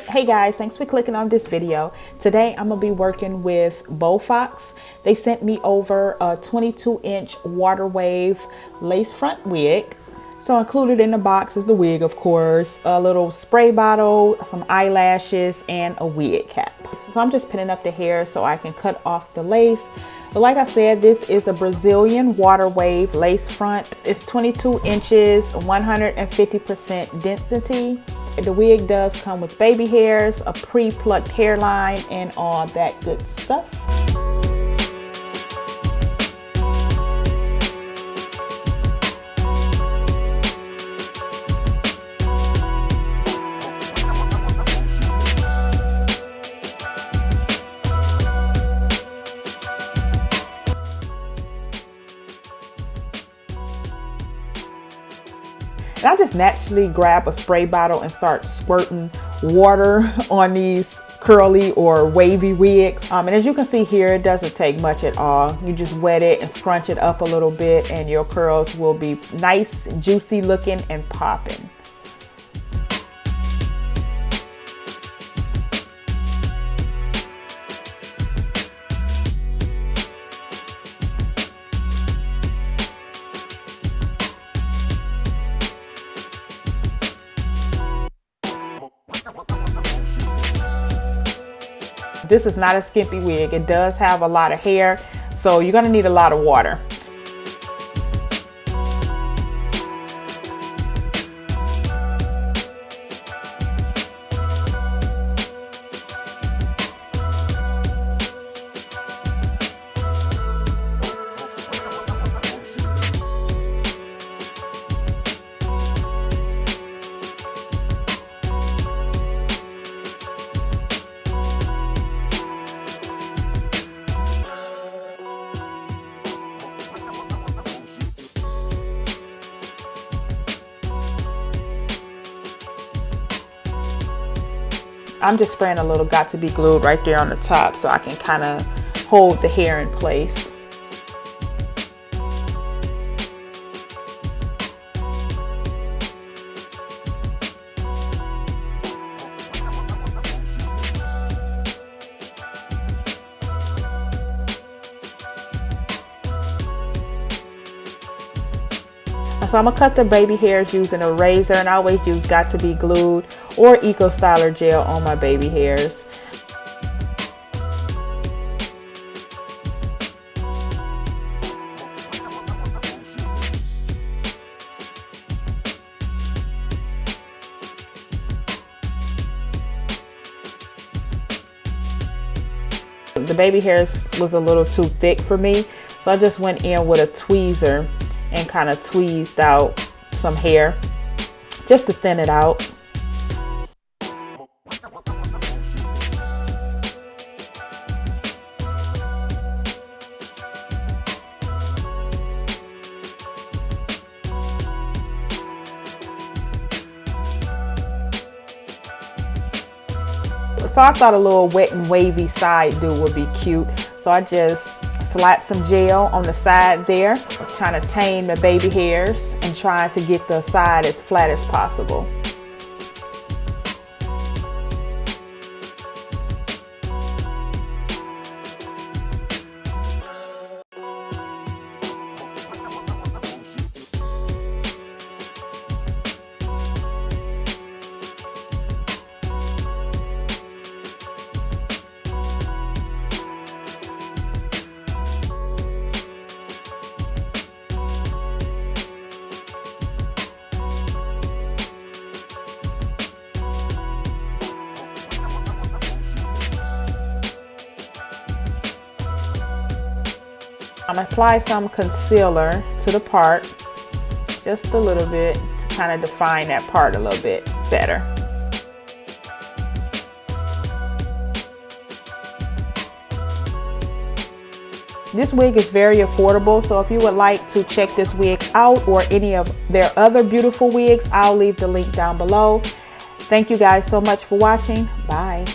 Hey guys, thanks for clicking on this video. Today I'm gonna be working with Beaufox. They sent me over a 22-inch water wave lace front wig. So included in the box is the wig, of course, a little spray bottle, some eyelashes, and a wig cap. So I'm just pinning up the hair so I can cut off the lace. But like I said, this is a Brazilian water wave lace front. It's 22 inches, 150% density. The wig does come with baby hairs, a pre-plucked hairline, and all that good stuff. And I just naturally grab a spray bottle and start squirting water on these curly or wavy wigs. And as you can see here, it doesn't take much at all. You just wet it and scrunch it up a little bit and your curls will be nice, juicy looking and popping. This is not a skimpy wig. It does have a lot of hair, so you're gonna need a lot of water. I'm just spraying a little Got to Be Glued right there on the top so I can kind of hold the hair in place. So I'm gonna cut the baby hairs using a razor, and I always use Got to Be Glued or Eco Styler gel on my baby hairs. The baby hairs was a little too thick for me, so I just went in with a tweezer and kind of tweezed out some hair just to thin it out. So I thought a little wet and wavy side do would be cute. So I just slapped some gel on the side there, trying to tame the baby hairs and trying to get the side as flat as possible. I'm gonna apply some concealer to the part, just a little bit, to kind of define that part a little bit better. This wig is very affordable, so if you would like to check this wig out or any of their other beautiful wigs, I'll leave the link down below. Thank you guys so much for watching. Bye.